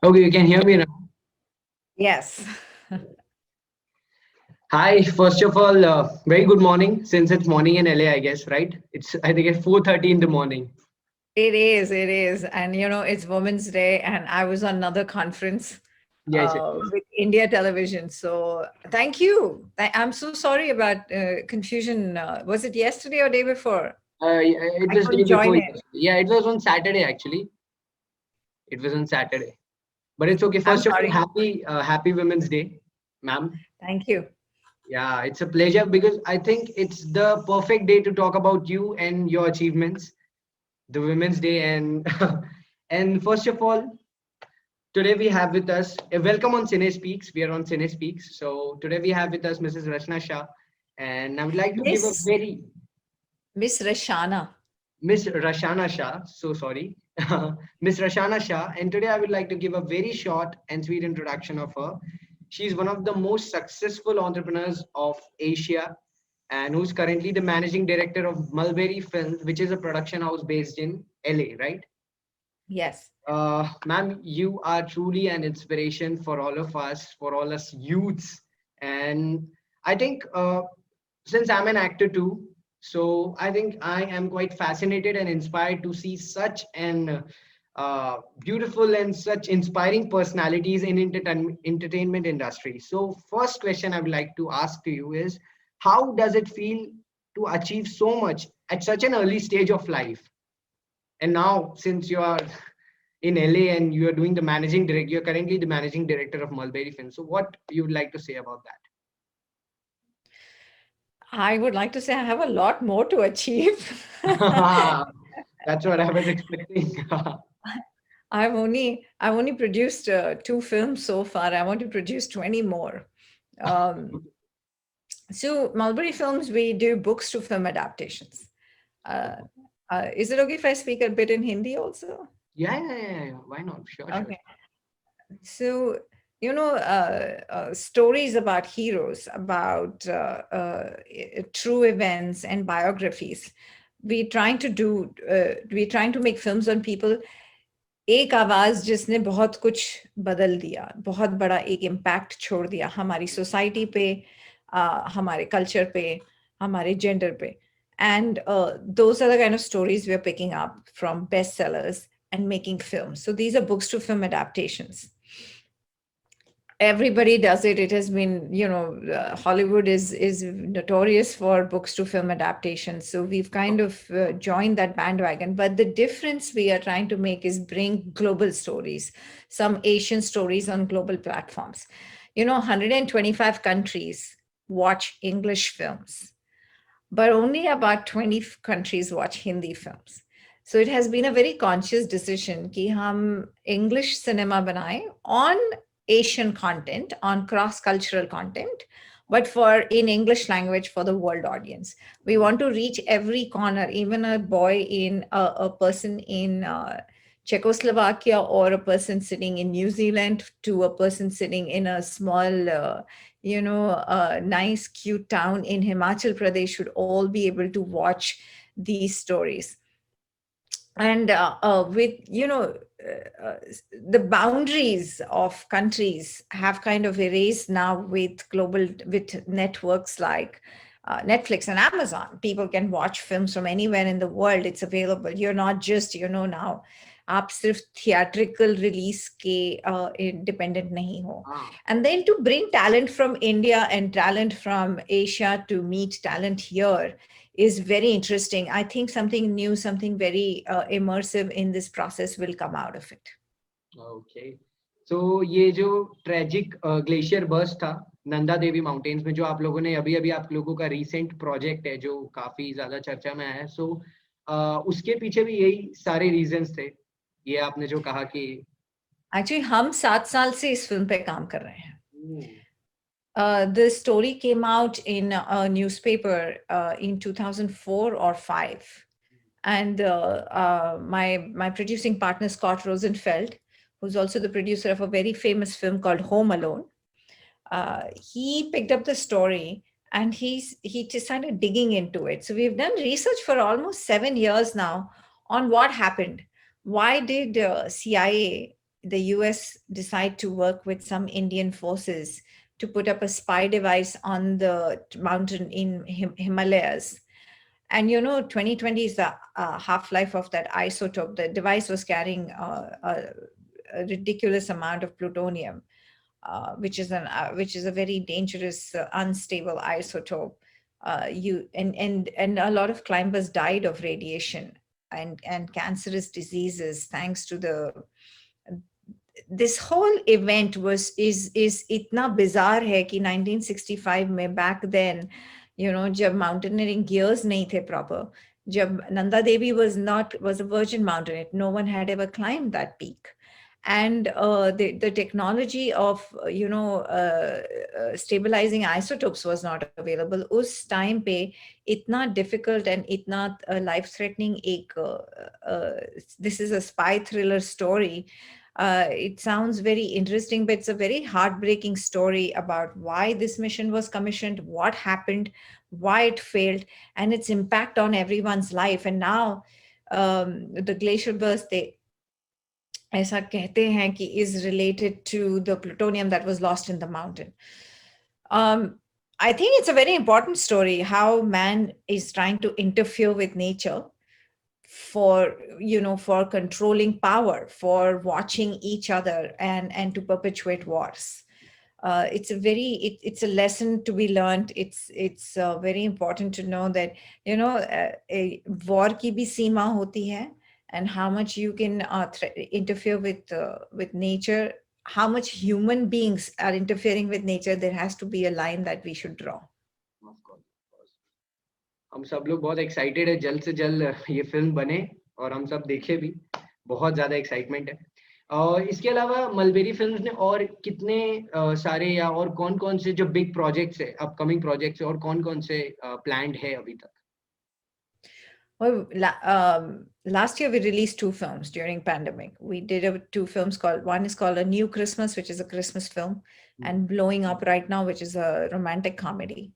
Okay, you can hear me now. Yes, Hi, first of all, very good morning. Since it's morning in LA, I guess, right? I think it's 4:30 in the morning. it is. It is. And, it's Women's Day, and I was on another conference Yes, it is. with India Television. So thank you. I'm so sorry about confusion. Was it yesterday or day before? It I was day couldn't join before in. yesterday. Yeah, it was on Saturday actually. It was on Saturday, but it's okay. I'm First of all, sorry. happy Women's Day, ma'am. Thank you. Yeah, it's a pleasure because I think it's the perfect day to talk about you and your achievements, the Women's Day, and and first of all, today we have with us, welcome on Cine Speaks. We are on Cine Speaks. So today we have with us Mrs. Rashanna Shah. And I would like to give a Miss very, Miss Rashana. Miss Rashanna Shah, so sorry, Miss Rashanna Shah. And today I would like to give a very short and sweet introduction of her. She's one of the most successful entrepreneurs of Asia and who's currently the managing director of Mulberry Films, which is a production house based in LA, right? Yes. Ma'am, you are truly an inspiration for all of us, for all us youths. And I think since I'm an actor too, so I think I am quite fascinated and inspired to see such an beautiful and such inspiring personalities in entertainment industry. So first question I would like to ask to you is, how does it feel to achieve so much at such an early stage of life? And now, since you are in LA and you are doing the managing director, you're currently the managing director of Mulberry Film. So, what you would like to say about I would like to say I have a lot more to achieve. that? That's what I was expecting. I've only produced two films so far. I want to produce 20 more. Um, so Mulberry Films, we do books to film adaptations. Uh, is it okay if I speak a bit in Hindi also? Yeah. Why not? Sure. Okay. So, stories about heroes, about true events and biographies. We're trying to make films on people. एक आवाज जिसने बहुत कुछ बदल दिया, बहुत बड़ा एक इम्पैक्ट छोड़ दिया हमारी सोसाइटी पे, हमारे कल्चर पे, हमारे जेंडर पे. And those are the kind of stories we're picking up from bestsellers and making films. So these are books to film adaptations. Everybody does it. It has been, Hollywood is notorious for books to film adaptations. So we've kind of joined that bandwagon. But the difference we are trying to make is bring global stories, some Asian stories on global platforms. 125 countries watch English films, but only about 20 countries watch Hindi films. So it has been a very conscious decision कि हम English cinema बनाएं on Asian content, on cross-cultural content, but for in English language for the world audience. We want to reach every corner, even a boy in a person in Czechoslovakia or a person sitting in New Zealand to a person sitting in a small a nice, cute town in Himachal Pradesh should all be able to watch these stories. And with, the boundaries of countries have kind of erased now with networks like Netflix and Amazon. People can watch films from anywhere in the world. It's available. You're not just, now, आप सिर्फ theatrical release के independent नहीं हो. Ah, And then to bring talent from India and talent from Asia to meet talent here is very interesting. I think something new, something very immersive in this process will come out of it. okay. So ये जो tragic glacier burst था Nanda Devi mountains में, जो आप लोगों ने अभी अभी आप लोगों का रीसेंट प्रोजेक्ट है जो काफी ज्यादा चर्चा में आया है, सो उसके पीछे भी यही सारे रीजंस थे, ये आपने जो कहा कि एक्चुअली हम 7 साल से इस फिल्म पे काम कर रहे हैं. "Hmm, The story came out in a newspaper in 2004 or 5. And my producing partner, Scott Rosenfeld, who's also the producer of a very famous film called Home Alone, he picked up the story and he just started digging into it. So we've done research for almost 7 years now on what happened. Why did CIA the US decide to work with some Indian forces to put up a spy device on the mountain in Himalayas. And 2020 is the half-life of that isotope. The device was carrying a ridiculous amount of plutonium, which is a very dangerous, unstable isotope. And a lot of climbers died of radiation and cancerous diseases thanks to the this whole event was is इतना bizarre है कि 1965 में back then जब mountaineering gears नहीं थे proper, जब Nanda Devi was a virgin mountain, no one had ever climbed that peak. And the technology of stabilizing isotopes was not available उस time पे. इतना difficult and इतना life threatening एक this is a spy thriller story. It sounds very interesting, but it's a very heartbreaking story about why this mission was commissioned, what happened, why it failed, and its impact on everyone's life. And now the glacial burst, they ऐसा कहते हैं कि is related to the plutonium that was lost in the mountain. I think it's a very important story how man is trying to interfere with nature for for controlling power, for watching each other, and to perpetuate wars. It's a lesson to be learned. It's very important to know that a war ki bhi seema hoti hai, and how much you can interfere with nature, how much human beings are interfering with nature. There has to be a line that we should draw. Of course, of course. हम सब लोग बहुत excited है जल्द से जल्द ये film बने और हम सब देखे भी, बहुत ज्यादा एक्साइटमेंट है। और इसके अलावा मलबेरी फिल्म्स ने और कितने सारे या और कौन कौन से जो बिग प्रोजेक्ट्स है, अपकमिंग प्रोजेक्ट्स है, और कौन कौन से प्लान्ड है अभी तक? Well, last year we released two films during pandemic. We did two films called, one is called A New Christmas, which is a Christmas film, and Blowing Up Right Now, which is a romantic comedy.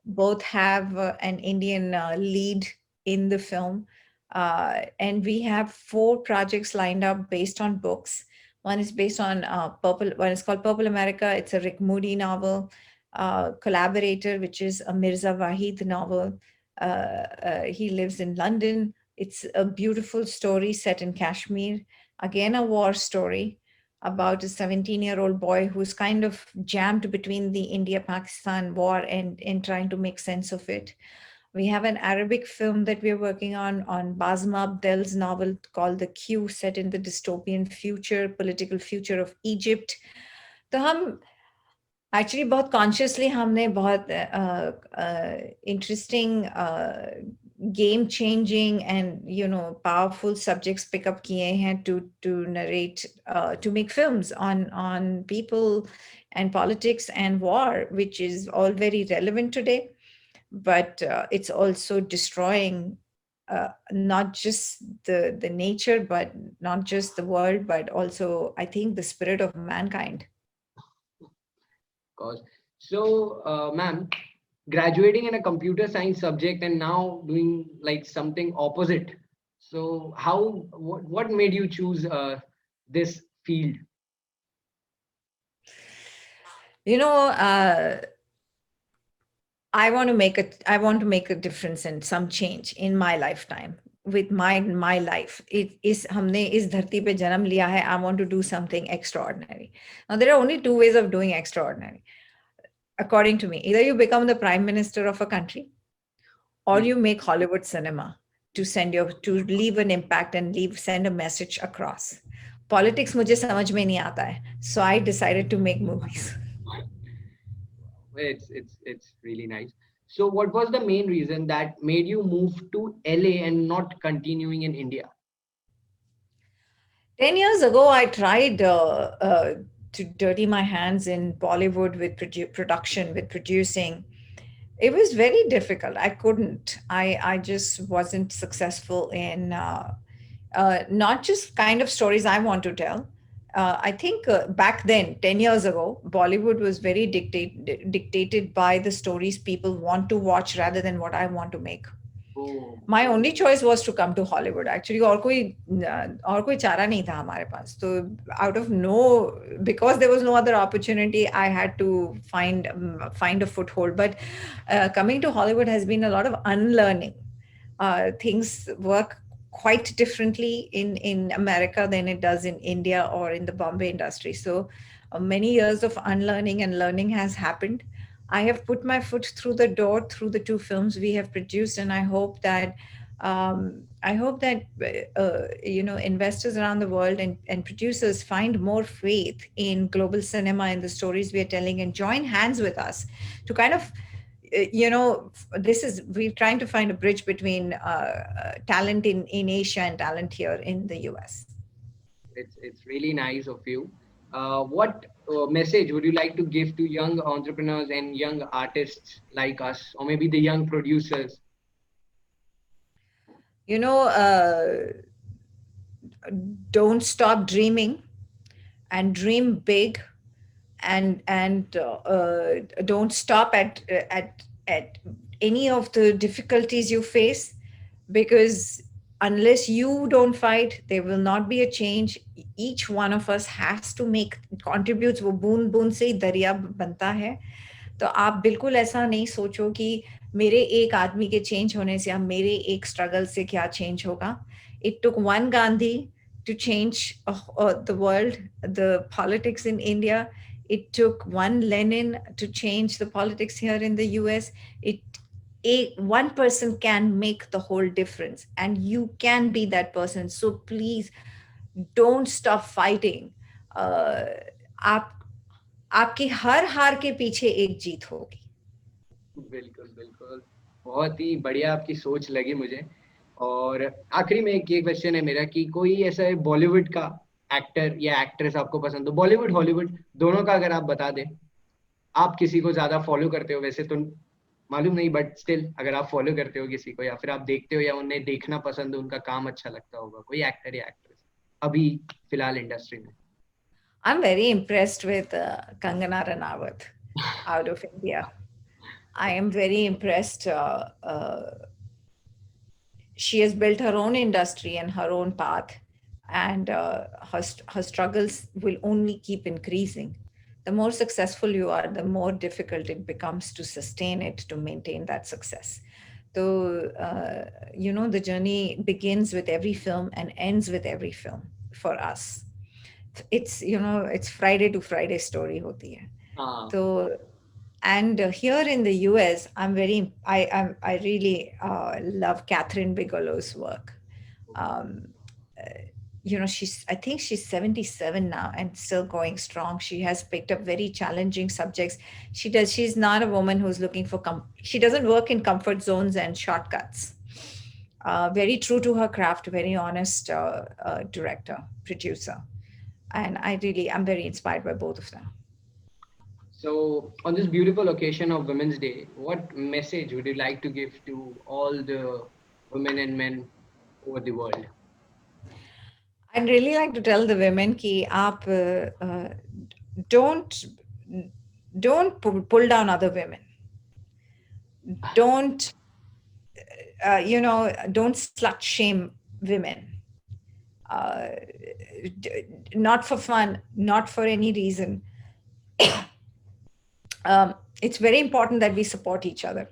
Both have an Indian lead in the film. And we have four projects lined up based on books. One is based on one is called Purple America. It's a Rick Moody novel. Collaborator, which is a Mirza Wahid novel. He lives in London. It's a beautiful story set in Kashmir. Again, a war story about a 17-year-old boy who's kind of jammed between the India-Pakistan war and trying to make sense of it. We have an Arabic film that we're working on Basma Abdel's novel called The Queue, set in the dystopian future, political future of Egypt. तो हम actually बहुत consciously हमने बहुत interesting game changing and powerful subjects pick up kiye hain to narrate, to make films on people and politics and war, which is all very relevant today, but it's also destroying not just the nature, but not just the world, but also I think the spirit of mankind. Cause so, ma'am, graduating in a computer science subject and now doing like something opposite. So, what made you choose this field? I want to make a difference and some change in my lifetime with my life. हमने इस धरती पे जन्म लिया है. I want to do something extraordinary. Now there are only two ways of doing extraordinary, according to me. Either you become the prime minister of a country, or you make Hollywood cinema to leave an impact and send a message across. Politics मुझे समझ में नहीं आता है, so I decided to make movies. It's really nice. So, what was the main reason that made you move to LA and not continuing in India? 10 years ago, I tried to dirty my hands in Bollywood with production, with producing. It was very difficult. I couldn't. I just wasn't successful in not just kind of stories I want to tell. I think back then, 10 years ago, Bollywood was very dictated by the stories people want to watch rather than what I want to make. Oh, My only choice was to come to Hollywood. Actually, और कोई चारा नहीं था हमारे पास. So out of no, because there was no other opportunity, I had to find a foothold. But coming to Hollywood has been a lot of unlearning. Things work quite differently in America than it does in India or in the Bombay industry. So many years of unlearning and learning has happened. I have put my foot through the door through the two films we have produced, and I hope that investors around the world and producers find more faith in global cinema and the stories we are telling, and join hands with us to kind of this is we're trying to find a bridge between talent in Asia and talent here in the US. it's really nice of you. What message would you like to give to young entrepreneurs and young artists like us, or maybe the young producers? You know, don't stop dreaming and dream big, and don't stop at any of the difficulties you face, because unless you don't fight, there will not be a change. Each one of us has to make contributes. वो बूंद बूंद से ही दरिया बनता है. तो आप बिल्कुल ऐसा नहीं सोचो कि मेरे एक आदमी के चेंज होने से या मेरे एक स्ट्रगल से क्या चेंज होगा. It took one Gandhi to change the world, the politics in India. It took one Lenin to change the politics here in the US. One person can make the whole difference, and you can be that person. So please don't stop fighting. uh, आप आपकी हर हार के पीछे एक जीत होगी. बिल्कुल बिल्कुल, बहुत ही बढ़िया आपकी सोच लगी मुझे। और आखिरी में एक ये क्वेश्चन है मेरा कि कोई ऐसा बॉलीवुड का एक्टर या एक्ट्रेस आपको पसंद हो, बॉलीवुड हॉलीवुड दोनों का, अगर आप बता दें। आप किसी को ज्यादा फॉलो करते हो वैसे तो मालूम नहीं, बट स्टिल अगर आप फॉलो करते हो किसी को, या फिर आप देखते हो या उन्हें देखना पसंद है, उनका काम अच्छा लगता होगा, कोई एक्टर या एक्ट्रेस अभी फिलहाल इंडस्ट्री में। I'm very impressed with Kangana Ranawat out of India. I am very impressed. She has built her own industry and her own path, and her struggles will only keep increasing. The more successful you are, the more difficult it becomes to sustain it, to maintain that success. So, the journey begins with every film and ends with every film for us. It's Friday to Friday story hoti hai. हाँ। So, and here in the US, I really love Catherine Bigelow's work. Um, I think she's 77 now and still going strong. She has picked up very challenging subjects. She's not a woman who's looking for she doesn't work in comfort zones and shortcuts. Very true to her craft, very honest director, producer. And I'm very inspired by both of them. So, on this beautiful occasion of Women's Day, what message would you like to give to all the women and men over the world? I'd really like to tell the women कि आप don't pull down other women. Don't don't slut shame women. Uh, Not for fun, not for any reason. It's very important that we support each other.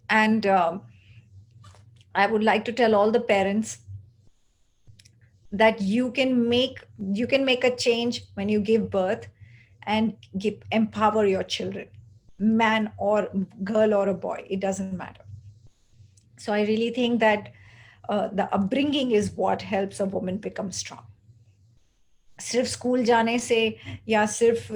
And I would like to tell all the parents that you can make a change when you give birth and empower your children, man or girl or a boy, it doesn't matter. So I really think that the upbringing is what helps a woman become strong. सिर्फ school जाने से या सिर्फ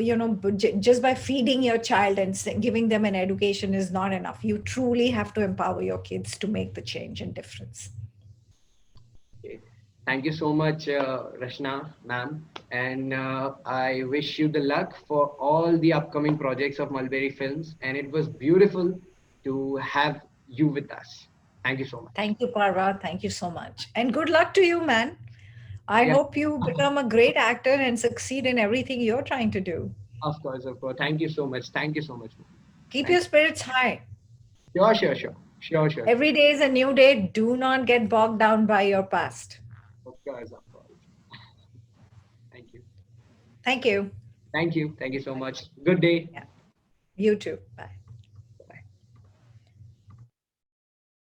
just by feeding your child and giving them an education is not enough. You truly have to empower your kids to make the change and difference. Okay. Thank you so much, Rashna, ma'am. And I wish you the luck for all the upcoming projects of Mulberry Films. And it was beautiful to have you with us. Thank you so much. Thank you, Parva. Thank you so much. And good luck to you, man. I Yeah, hope you become a great actor and succeed in everything you're trying to do. of course, of course. Thank you so much. Thank you so much, ma'am. Keep Thank your you. spirits high. Sure, sure, sure. Sure, sure, sure. Every day is a new day. Do not get bogged down by your past. Of course, of course. Thank you. Thank you. Thank you. Thank you so much. Good day. Yeah. You too. Bye.